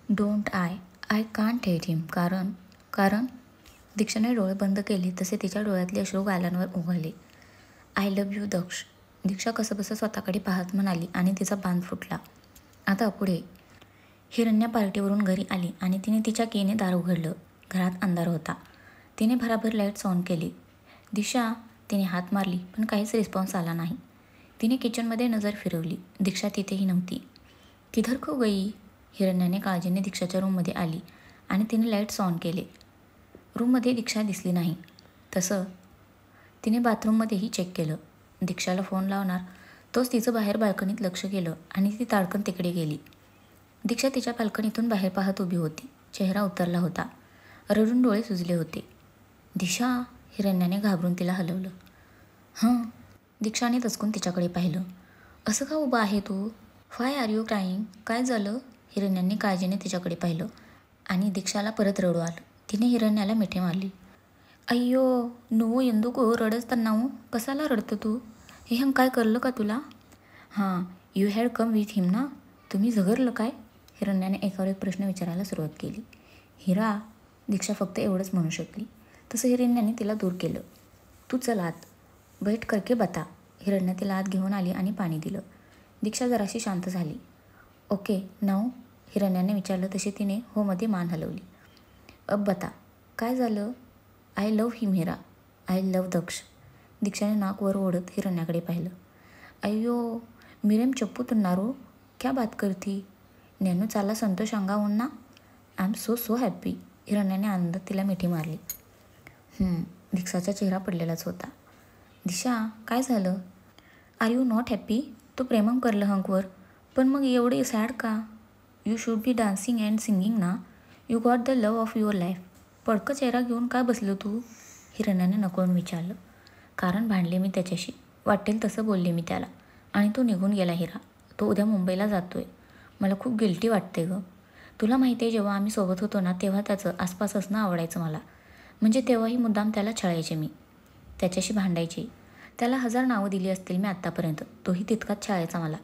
Don't I can't hate हिम. कारण दीक्षाने डोळे बंद केले तसे तिच्या डोळ्यातले अश्रू गालांवर उघळले. आय लव्ह यू दक्ष. दीक्षा कसंबसं स्वतःकडे पाहत म्हणाली आणि तिचा बांध फुटला. आता पुढे हिरण्या पार्टीवरून घरी आली आणि तिने तिच्या कीने दार उघडलं. घरात अंधार होता. तिने भराभर लाईट्स ऑन केली. दिशा तिने हात मारली पण काहीच रिस्पॉन्स आला नाही. तिने किचनमध्ये नजर फिरवली. दीक्षा तिथेही नव्हती. किधर खो गई. हिरण्याने काळजीने दीक्षाच्या रूममध्ये आली आणि तिने लाईट्स ऑन केले. रूममध्ये दीक्षा दिसली नाही. तसं तिने बाथरूममध्येही चेक केलं. दीक्षाला फोन लावणार तोच तिचं बाहेर बाल्कनीत लक्ष केलं आणि ती ताडकन तिकडे गेली. दीक्षा तिच्या बाल्कनीतून बाहेर पाहत उभी होती. चेहरा उतरला होता. रडून डोळे सुजले होते. दिशा. हिरण्याने घाबरून तिला हलवलं. हं. दीक्षाने दचकून तिच्याकडे पाहिलं. असं का उभं आहे तू. व्हाय आर यू क्राईंग. काय झालं. हिरण्याने काळजीने तिच्याकडे पाहिलं आणि दीक्षाला परत रडू आलं. तिने हिरण्याला मिठी मारली. अय्यो नुवो ఎందుకు रडताना कसाला रडतं तू. हे हम काय करलं का तुला. हां यू हॅड कम विथ हिम ना. तुम्ही झगरलं काय. हिरण्याने एकावर एक प्रश्न विचारायला सुरुवात केली. हिरा. दीक्षा फक्त एवढंच म्हणू शकली. तसं हिरण्याने तिला दूर केलं. तू चल आत. बैठ करके बता. हिरण्या तिला आत घेऊन आली आणि पाणी दिलं. दीक्षा जराशी शांत झाली. Okay now. हिरण्याने विचारलं तशी तिने हो मध्ये मान हलवली. अब बता. काय झालं. I love him Hira. I love Daksh. दीक्षाने नाक वर ओढत हिरण्याकडे पाहिलं. अय्यो मिरेम चप्पू तुन्नारो. क्या बात करती. नेनू चाला संतोष अंगावून ना. I am so happy. हिरण्याने आनंदात तिला मिठी मारली. दीक्षाचा चेहरा पडलेलाच होता. दिशा काय झालं. Are you not happy. तो प्रेमम करलं हंकवर. पण मग एवढे सॅड का. You should be dancing and singing ना. You got the love of your life. पडकं चेहरा घेऊन काय बसलं तू. हिरण्याने नकळून विचारलं. कारण भांडले मी त्याच्याशी. वाटेल तसं बोलले मी त्याला आणि तो निघून गेला हिरा. तो उद्या मुंबईला जातोय. मला खूप गिल्टी वाटते गं. तुला माहिती आहे जेव्हा आम्ही सोबत होतो ना तेव्हा त्याचं आसपास असणं आवडायचं मला. म्हणजे तेव्हाही मुद्दाम त्याला छळायचे मी. त्याच्याशी भांडायचे. त्याला 1000 नावं दिली असतील मी आत्तापर्यंत. तोही तितकाच छळायचा मला.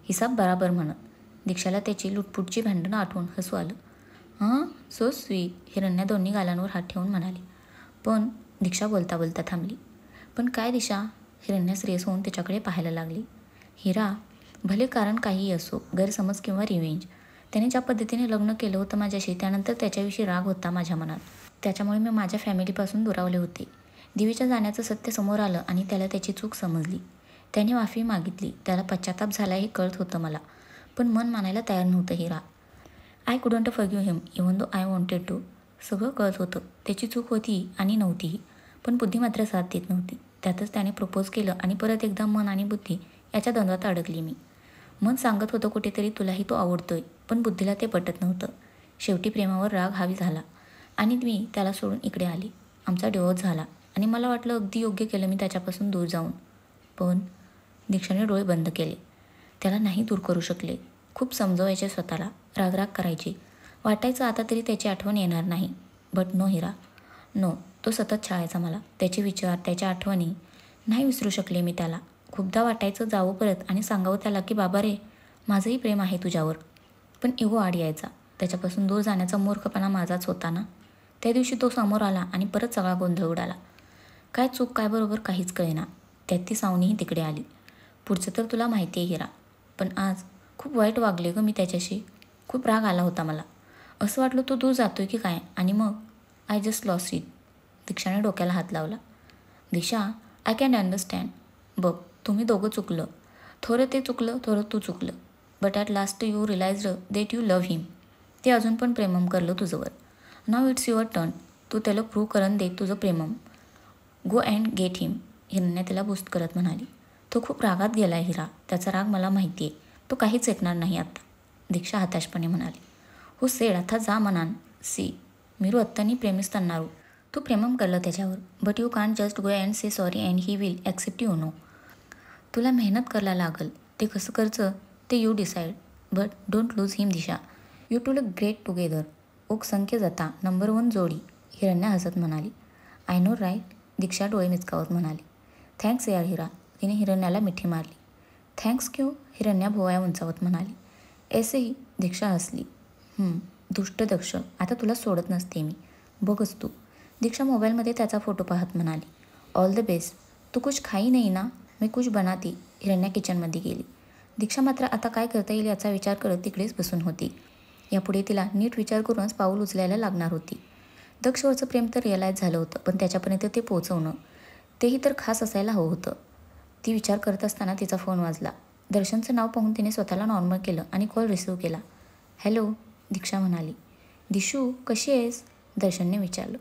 हिसाब बराबर म्हणत. दीक्षाला त्याची लुटपुटची भांडणं आठवून हसू आलं. हां सो स्वीट. हिरण्या दोन्ही गालांवर हात ठेवून म्हणाली. पण दीक्षा बोलता बोलता थांबली. पण काय दिशा. हिरण्या सिरियस होऊन त्याच्याकडे पाहायला लागली. हिरा भले कारण काहीही असो गैरसमज किंवा रिव्हेंज. त्याने ज्या पद्धतीने लग्न केलं होतं माझ्याशी त्यानंतर त्याच्याविषयी राग होता माझ्या मनात. त्याच्यामुळे मी माझ्या फॅमिलीपासून दुरावले होते. दिवीच्या जाण्याचं सत्य समोर आलं आणि त्याला त्याची चूक समजली. त्याने माफी मागितली. त्याला पश्चाताप झाला हे कळत होतं मला. पण मन मानायला तयार नव्हतं Hira. I couldn't forgive him even though I wanted to. सगळं कळत होतं. त्याची चूक होती आणि नव्हतीही. पण बुद्धी मात्र साथ देत नव्हती. त्यातच त्याने प्रपोज केलं आणि परत एकदा मन आणि बुद्धी याच्या द्वंद्वात अडकली मी. मन सांगत होतं कुठेतरी तुलाही तो आवडतोय. पण बुद्धीला ते पटत नव्हतं. शेवटी प्रेमावर राग हावी झाला आणि मी त्याला सोडून इकडे आली. आमचा डिवोर्स झाला आणि मला वाटलं अगदी योग्य केलं मी त्याच्यापासून दूर जाऊन. पण दीक्षाने डोळे बंद केले. त्याला नाही दूर करू शकले. खूप समजवायचे स्वतःला. रागराग करायची. वाटायचं आता तरी त्याची आठवण येणार नाही. But no Hira. नो. तो सतत छळायचा मला. त्याचे विचार त्याच्या आठवणी नाही विसरू शकले मी त्याला. खूपदा वाटायचं जावं परत आणि सांगावं त्याला की बाबा रे माझंही प्रेम आहे तुझ्यावर. पण इगो आड यायचा. त्याच्यापासून दूर जाण्याचा मूर्खपणा माझाच होता ना. त्या दिवशी तो समोर आला आणि परत सगळा गोंधळ उडाला. काय चूक काय बरोबर काहीच कळेना. त्यात ती सावनीही तिकडे आली. पुढचं तर तुला माहिती आहे हिरा. पण आज खूप वाईट वागले गं मी त्याच्याशी. खूप राग आला होता मला. असं वाटलं तो दूर जातोय की काय आणि मग आय जस्ट लॉस्ट इट. दीक्षाने डोक्याला हात लावला. दिशा आय कॅन अंडरस्टँड. बघ तुम्ही दोघं चुकलं. थोडं ते चुकलं थोडं तू चुकलं. But at last you realised that you love him. ते अजून पण प्रेमम करलं तुझंवर. Now it's your turn. तू त्याला प्रूव्ह करून दे तुझं प्रेमम. Go and get him. हिरण्या तिला बूस्ट करत म्हणाली. तो खूप रागात गेला आहे हिरा. त्याचा राग मला माहिती आहे. तो काहीच ऐकणार नाही आता. दीक्षा हताशपणे म्हणाली. हो सेड आता जा म्हणान. सी मीरू अत्तानी प्रेमिस्तन्नारू. तू प्रेमम करलं त्याच्यावर. But you can't just go and say sorry and he will accept you no. तुला मेहनत करायला लागल. ते कसं करचं ते you decide. But don't lose him Disha. You two look great together. ओक संख्य जाता नंबर 1 जोडी. हिरण्या हसत म्हणाली. I no right. दीक्षा डोळे मिचकावत म्हणाली. थँक्स यार हिरा. तिने हिरण्याला मिठी मारली. Thanks Q. हिरण्या भोवया उंचावत म्हणाली. ऐसेही. दीक्षा हसली. दुष्ट दक्ष, आता तुला सोडत नसते मी, बघच तू. दीक्षा मोबाईलमध्ये त्याचा फोटो पाहत म्हणाली. All the best. तू कुछ खाई नाही ना? मी कुछ बनाती. हिरण्या किचनमध्ये गेली. दीक्षा मात्र आता काय करता येईल याचा विचार करत तिकडेच बसून होती. यापुढे तिला नीट विचार करूनच पाऊल उचलायला लागणार होती. दक्षवरचं प्रेम तर रिअलाईज झालं होतं, पण त्याच्यापर्यंत ते पोहोचवणं, तेही तर खास असायला हवं होतं. ती विचार करत असताना तिचा फोन वाजला. दर्शनचं नाव पाहून तिने स्वतःला नॉर्मल केलं आणि कॉल रिसीव्ह केला. हॅलो, दीक्षा म्हणाली. दिशू, कशी आहेस? दर्शनने विचारलं.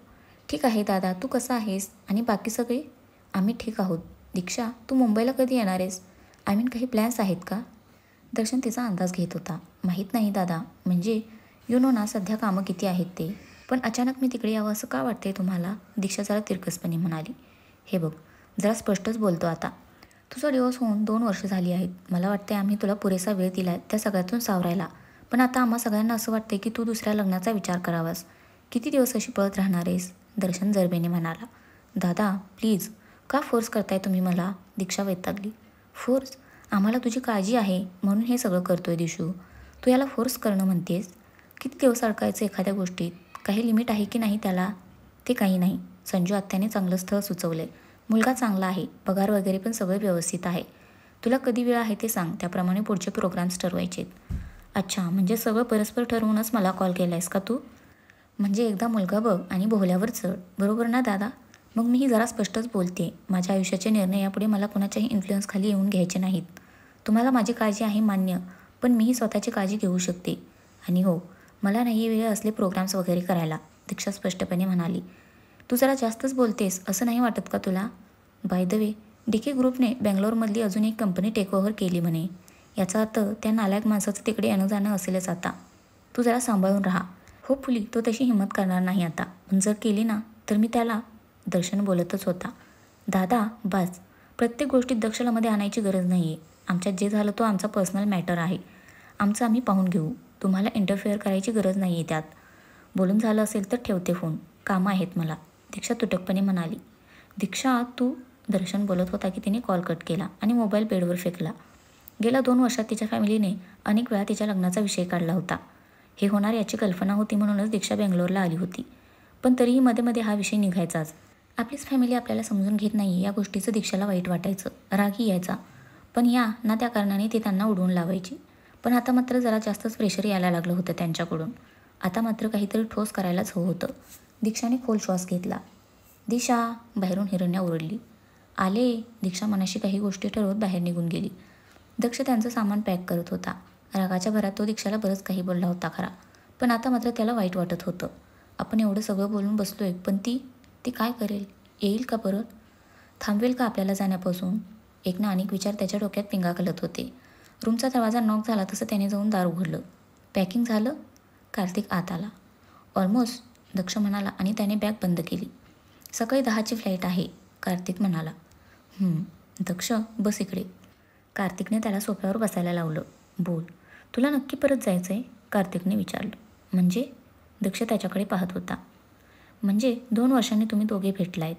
ठीक आहे दादा, तू कसा आहेस? आणि बाकी सगळे? आम्ही ठीक आहोत. दीक्षा, तू मुंबईला कधी येणार आहेस? आय मीन, काही प्लॅन्स आहेत का? दर्शन तिचा अंदाज घेत होता. माहीत नाही दादा, म्हणजे यू नो ना सध्या कामं किती आहेत ते. पण अचानक मी तिकडे यावं असं का वाटतंय तुम्हाला? दीक्षा जरा तिरकसपणे म्हणाली. हे बघ, जरा स्पष्टच बोलतो आता. तुझा डिवोर्स होऊन 2 वर्ष झाली आहेत. मला वाटते आम्ही तुला पुरेसा वेळ दिला आहे त्या सगळ्यातून सावरायला. पण आता आम्हा सगळ्यांना असं वाटते की तू दुसऱ्या लग्नाचा विचार करावास. किती दिवस अशी पळत राहणार आहेस? दर्शन जरबेने म्हणाला. दादा प्लीज, का फोर्स करताय तुम्ही मला? दीक्षा वैतागली. फोर्स? आम्हाला तुझी काळजी आहे म्हणून हे सगळं करतोय दिशू. तू याला फोर्स करणं म्हणतेस? किती दिवस अडकायचं एखाद्या गोष्टीत? काही लिमिट आहे की नाही त्याला? ते काही नाही. संजू आत्याने चांगलं स्थळ सुचवलंय. मुलगा चांगला आहे, पगार वगैरे पण सगळं व्यवस्थित आहे. तुला कधी वेळ आहे ते सांग, त्याप्रमाणे पुढचे प्रोग्राम्स ठरवायचेत. अच्छा, म्हणजे सगळं परस्पर ठरवूनच मला कॉल केला आहेस का तू? म्हणजे एकदा मुलगा बघ आणि बोहल्यावर चढ, बरोबर ना दादा? मग मीही जरा स्पष्टच बोलते. माझ्या आयुष्याचे निर्णय यापुढे मला कोणाच्याही इन्फ्लुअन्सखाली येऊन घ्यायचे नाहीत. तुम्हाला माझी काळजी आहे मान्य, पण मीही स्वतःची काळजी घेऊ शकते. आणि हो, मला नाही वेळ असले प्रोग्राम्स वगैरे करायला, दीक्षा स्पष्टपणे म्हणाली. तू जरा जास्तच बोलतेस असं नाही वाटत का तुला? बाय द वे, डीके ग्रुपने बेंगलोरमधली अजून एक कंपनी टेकओव्हर केली म्हणे. याचा अर्थ त्या नालायक माणसाचं तिकडे येणं जाणं असेलच आता. तू जरा सांभाळून राहा. होपफुली तो तशी हिंमत करणार नाही आता, पण जर केली ना तर मी त्याला. दर्शन बोलतच होता. दादा बास, प्रत्येक गोष्टीत दक्षलामध्ये आणायची गरज नाही आहे. आमच्यात जे झालं तो आमचा पर्सनल मॅटर आहे. आमचं आम्ही पाहून घेऊ. तुम्हाला इंटरफेअर करायची गरज नाही आहे त्यात. बोलून झालं असेल तर ठेवते फोन, कामं आहेत मला, दीक्षा तुटकपणे म्हणाली. दीक्षा तू. दर्शन बोलत होता की तिने कॉल कट केला आणि मोबाईल बेडवर फेकला. गेल्या 2 वर्षात तिच्या फॅमिलीने अनेक वेळा तिच्या लग्नाचा विषय काढला होता. हे होणार याची कल्पना होती म्हणूनच दीक्षा बेंगलोरला आली होती. पण तरीही मध्ये मध्ये हा विषय निघायचाच. आपलीच फॅमिली आपल्याला समजून घेत नाही या गोष्टीचं दीक्षाला वाईट वाटायचं, रागही यायचा. पण या ना त्या कारणाने ती त्यांना उडवून लावायची. पण आता मात्र जरा जास्तच प्रेशर यायला लागलं होतं त्यांच्याकडून. आता मात्र काहीतरी ठोस करायलाच हवं होतं. दीक्षाने खोल श्वास घेतला. दिशा, बाहेरून हिरण्या ओरडली. आले. दीक्षा मनाशी काही गोष्टी ठरवत बाहेर निघून गेली. दक्ष त्यांचं सामान पॅक करत होता. रागाच्या भरात तो दीक्षाला बरंच काही बोलला होता खरा, पण आता मात्र त्याला वाईट वाटत होतं. आपण एवढं सगळं बोलून बसलोय, पण ती काय करेल? येईल का परत? थांबवेल का आपल्याला जाण्यापासून? एक ना अनेक विचार त्याच्या डोक्यात पिंगा घालत होते. रूमचा दरवाजा नॉक झाला तसं त्याने जाऊन दार उघडलं. पॅकिंग झालं? कार्तिक आत आला. ऑलमोस्ट, दक्ष म्हणाला आणि त्याने बॅग बंद केली. सकाळी 10ची फ्लाईट आहे, कार्तिक म्हणाला. दक्ष बस इकडे. कार्तिकने त्याला सोफ्यावर बसायला लावलं. बोल, तुला नक्की परत जायचं आहे? कार्तिकने विचारलं. म्हणजे? दक्ष त्याच्याकडे पाहत होता. म्हणजे 2 वर्षांनी तुम्ही दोघे भेटलायत.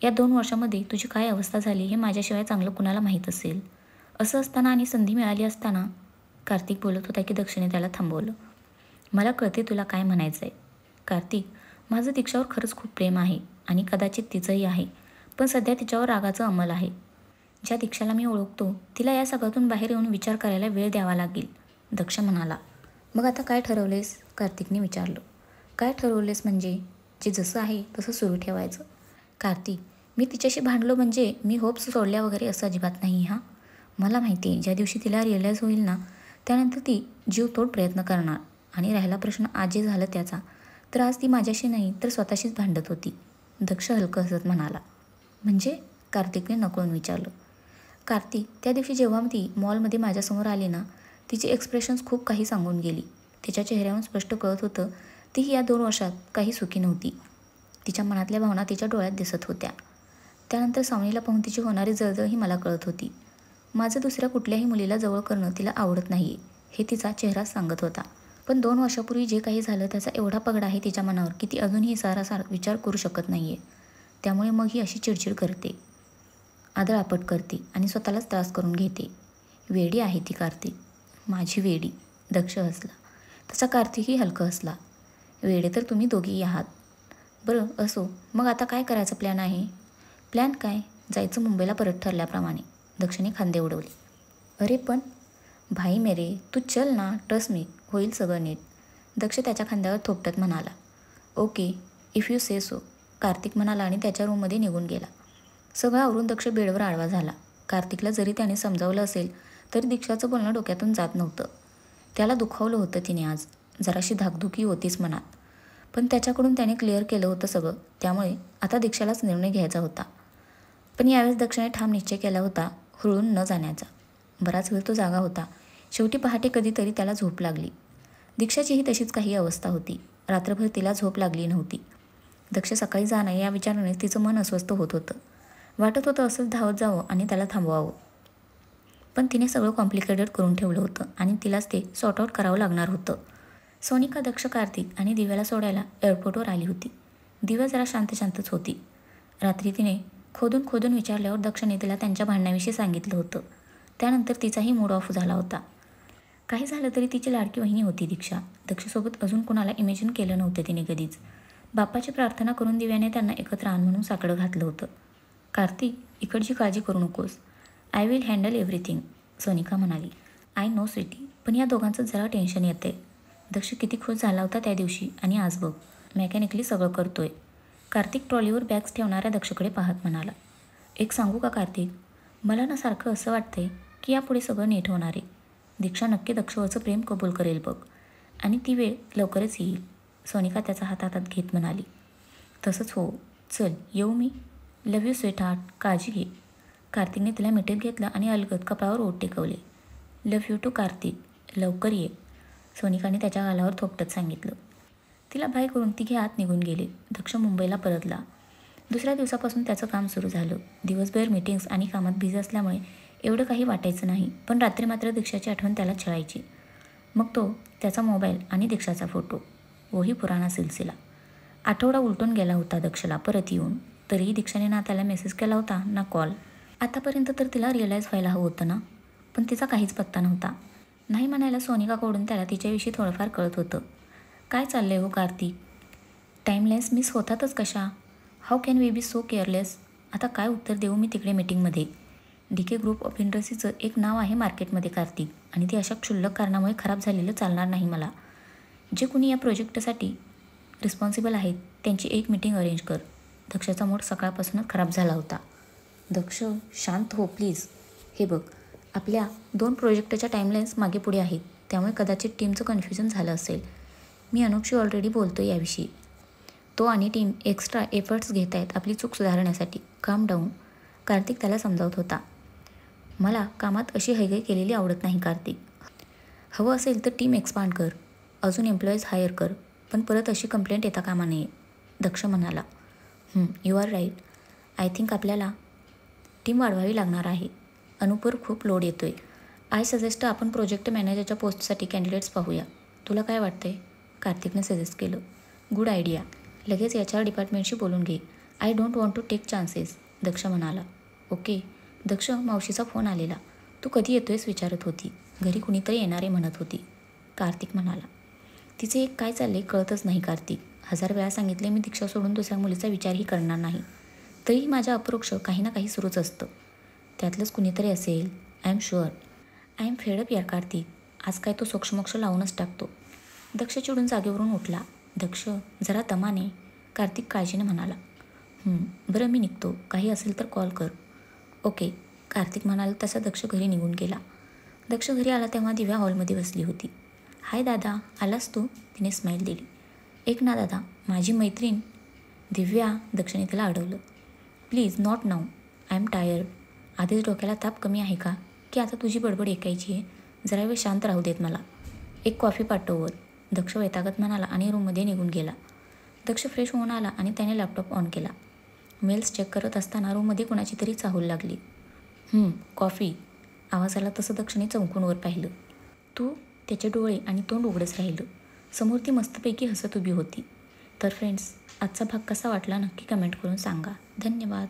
या 2 वर्षामध्ये तुझी काय अवस्था झाली हे माझ्याशिवाय चांगलं कुणाला माहीत असेल. असं असताना आणि संधी मिळाली असताना. कार्तिक बोलत होता की दक्षने त्याला थांबवलं. मला कळते तुला काय म्हणायचं आहे. कार्तिक, माझं दीक्षावर खरंच खूप प्रेम आहे आणि कदाचित तिचंही आहे, पण सध्या तिच्यावर रागाचं अंमल आहे. ज्या दीक्षाला मी ओळखतो तिला या सगळ्यातून बाहेर येऊन विचार करायला वेळ द्यावा लागेल, दक्ष म्हणाला. मग आता काय ठरवलेस? कार्तिकने विचारलं. काय ठरवलेस म्हणजे? जे जसं आहे तसं सुरू ठेवायचं. कार्तिक, मी तिच्याशी भांडलो म्हणजे मी होप्स सोडल्या वगैरे असं अजिबात नाही हां. मला माहिती आहे ज्या दिवशी तिला रिअलाईज होईल ना त्यानंतर ती जीवतोड प्रयत्न करणार. आणि राहिला प्रश्न आज जे झालं त्याचा, तर आज ती माझ्याशी नाही तर स्वतःशीच भांडत होती, दक्ष हलकं हसत म्हणाला. म्हणजे? कार्तिकने नकळून विचारलं. कार्तिक, त्या दिवशी जेव्हा ती मॉलमध्ये माझ्यासमोर आली ना, तिची एक्सप्रेशन्स खूप काही सांगून गेली. तिच्या चेहऱ्यावरून स्पष्ट कळत होतं तीही या 2 वर्षात काही सुखी नव्हती. तिच्या मनातल्या भावना तिच्या डोळ्यात दिसत होत्या. त्यानंतर सावनीला पाहून तिची होणारी जळजळ ही मला कळत होती. माझं दुसऱ्या कुठल्याही मुलीला जवळ करणं तिला आवडत नाही हे तिचा चेहरा सांगत होता. पण 2 वर्षापूर्वी जे काही झालं त्याचा एवढा पगडा आहे तिच्या मनावर की ती अजूनही सारासार विचार करू शकत नाही आहे. त्यामुळे मग ही अशी चिडचिड करते, आदळआपट करते आणि स्वतःलाच त्रास करून घेते. वेडी आहे ती कार्तिक, माझी वेडी, दक्ष हसला. तसा कार्तिकही हलकं हसला. वेडे तर तुम्ही दोघेही आहात. बरं असो, मग आता काय करायचं प्लॅन आहे? प्लॅन काय? जायचं मुंबईला परत ठरल्याप्रमाणे. दक्षने खांदे उडवले. अरे पण भाई मेरे, तू चल ना, ट्रस्ट मी, होईल सगळं नीट. दक्ष त्याच्या खांद्यावर थोपटत म्हणाला. Okay, if you say so, Kartik म्हणाला आणि त्याच्या रूममध्ये निघून गेला. सगळं आवरून दक्ष बेडवर आडवा झाला. कार्तिकला जरी त्याने समजावलं असेल तरी दीक्षाचं बोलणं डोक्यातून जात नव्हतं. त्याला दुखावलं होतं तिने आज. जराशी धाकधुकी होतीच मनात. पण त्याच्याकडून त्याने क्लिअर केलं होतं सगळं, त्यामुळे आता दीक्षालाच निर्णय घ्यायचा होता. पण यावेळेस दक्षने ठाम निश्चय केला होता हुरळून न जाण्याचा. बराच वेळ तो जागा होता. शेवटी पहाटे कधीतरी त्याला झोप लागली. दीक्षाचीही तशीच काही अवस्था होती. रात्रभर तिला झोप लागली नव्हती. दक्ष सकाळी जाणं या विचाराने तिचं मन अस्वस्थ होत होतं. वाटत होतं असंच धावत जावं आणि त्याला थांबवावं. पण तिने सगळं कॉम्प्लिकेटेड करून ठेवलं होतं आणि तिलाच ते सॉर्ट आऊट करावं लागणार होतं. सोनिका, दक्ष, कार्तिक आणि दिव्याला सोडायला एअरपोर्टवर आली होती. दिव्या जरा शांतच होती. रात्री तिने खोदून विचारल्यावर दक्षने तिला त्यांच्या भांडणाविषयी सांगितलं होतं. त्यानंतर तिचाही मूड ऑफ झाला होता. काही झालं तरी तिची लाडकी वहिनी होती दीक्षा. दक्षसोबत अजून कोणाला इमॅजिन केलं नव्हतं तिने कधीच. बाप्पाची प्रार्थना करून दिव्याने त्यांना एकत्र आण म्हणून साकडं घातलं होतं. कार्तिक, इकडची काळजी करू नकोस. I will handle everything, Sonika म्हणाली. आय नो स्वीटी, पण या दोघांचं जरा टेन्शन येते. दक्ष किती खुश झाला होता त्या दिवशी आणि आज बघ, मेकॅनिकली सगळं करतोय. कार्तिक ट्रॉलीवर बॅग्स ठेवणाऱ्या दक्षकडे पाहत म्हणाला. एक सांगू का कार्तिक, मला ना सारखं असं वाटतंय की यापुढे सगळं नीट होणार आहे. दीक्षा नक्की दक्षवरचं प्रेम कबूल करेल बघ, आणि ती वेळ लवकरच येईल, सोनिका त्याचा हातात घेत म्हणाली. तसंच हो, चल येऊ मी. लव्ह यू स्वीट हार्ट, काळजी घे. कार्तिकने तिला मिठीत घेतलं आणि अलगद कपाळावर ओठ टेकवले. लव्ह यू टू कार्तिक, लवकर ये, सोनिकाने त्याच्या गालावर थोपटत सांगितलं. तिला बाय करून तिघे आत निघून गेले. दक्ष मुंबईला परतला. दुसऱ्या दिवसापासून त्याचं काम सुरू झालं. दिवसभर मीटिंग्स आणि कामात बिझी असल्यामुळे एवढं काही वाटायचं नाही, पण रात्री मात्र दीक्षाची आठवण त्याला छळायची. मग तो त्याचा मोबाईल आणि दीक्षाचा फोटो, वही पुराणा सिलसिला. आठवडा उलटून गेला होता दक्षला परत येऊन. तरीही दीक्षाने ना त्याला मेसेज केला होता ना कॉल. आतापर्यंत तर तिला रिअलाईज व्हायला हवं होतं ना, पण तिचा काहीच पत्ता नव्हता. नाही म्हणायला सोनिकाकडून त्याला तिच्याविषयी थोडंफार कळत होतं. काय चाललंय हो कार्तिक? टाईमलेस मिस होतातच कशा? How can we be so careless? आता काय उत्तर देऊ मी तिकडे मीटिंगमध्ये? DK ग्रुप ऑफ इंडस्ट्रीचं एक नाव आहे मार्केटमध्ये कार्तिक, आणि ती अशा क्षुल्लक कारणामुळे खराब झालेलं चालणार नाही मला. जे कुणी या प्रोजेक्टसाठी रिस्पॉन्सिबल आहेत त्यांची एक मीटिंग अरेंज कर. दक्षाचा मूड सकाळपासूनच खराब झाला होता. दक्ष, शांत हो प्लीज. हे बघ, आपल्या 2 प्रोजेक्टच्या टाईमलाईन्स मागे पुढे आहेत, त्यामुळे कदाचित टीमचं कन्फ्युजन झालं असेल. मी अनुपशी ऑलरेडी बोलतो याविषयी. तो आणि टीम एक्स्ट्रा एफर्ट्स घेत आहेत आपली चूक सुधारण्यासाठी. काम डाऊन, कार्तिक त्याला समजावत होता. मला कामात अशी हयगय केलेली आवडत नाही कार्तिक. हवं असेल तर टीम एक्सपांड कर, अजून एम्प्लॉईज हायर कर, पण परत अशी कंप्लेंट येता कामा नये, दक्ष म्हणाला. You are right. I think आपल्याला टीम वाढवावी लागणार आहे. अनुपवर खूप लोड येतोय. आय सजेस्ट आपण प्रोजेक्ट मॅनेजरच्या पोस्टसाठी कॅन्डिडेट्स पाहूया. तुला काय वाटतंय? कार्तिकने सजेस्ट केलं. Good idea. लगेच HR डिपार्टमेंटशी बोलून घे. I don't want to take chances, Daksh म्हणाला. ओके. दक्ष, मावशीचा फोन आलेला. तू कधी येतोयस विचारत होती. घरी कुणीतरी येणारे म्हणत होती, कार्तिक म्हणाला. तिचे एक काय चालले कळतच नाही कार्तिक. 1000 वेळा सांगितले मी दीक्षा सोडून दुसऱ्या मुलीचा विचारही करणार नाही, तरीही माझ्या अप्रोक्ष काही ना काही सुरूच असतं. त्यातलंच कुणीतरी असेल. I am sure. I am fed up यार कार्तिक. आज काय तो सोक्षमोक्ष लावूनच टाकतो. दक्ष चिडून जागेवरून उठला. दक्ष, जरा दमाने, कार्तिक काळजीने म्हणाला. बरं मी निघतो, काही असेल तर कॉल कर. ओके, कार्तिक म्हणाला तसा दक्ष घरी निघून गेला. दक्ष घरी आला तेव्हा दिव्या हॉलमध्ये बसली होती. हाय दादा, आलास तू? तिने स्माईल दिली. एक ना दादा, माझी मैत्रीण दिव्या, दक्षने तिला अडवलं. Please not now, I am tired. आधीच डोक्याला ताप कमी आहे का, की आता तुझी बडबड ऐकायची आहे? जरा वेळ शांत राहू देत मला. एक कॉफी पाठव वर, दक्ष वैतागत म्हणाला आणि रूममध्ये निघून गेला. दक्ष फ्रेश होऊन आला आणि त्याने लॅपटॉप ऑन केला. मेल्स चेक करत असताना रूममध्ये कुणाची तरी चाहूल लागली. कॉफी, आवाज आला तसं दक्षने चमकून वर पाहिलं. तू? त्याचे डोळे आणि तोंड उघडच राहिलं. समोर ती मस्तपैकी हसत उभी होती. तर फ्रेंड्स, आजचा भाग कसा वाटला नक्की कमेंट करून सांगा. धन्यवाद.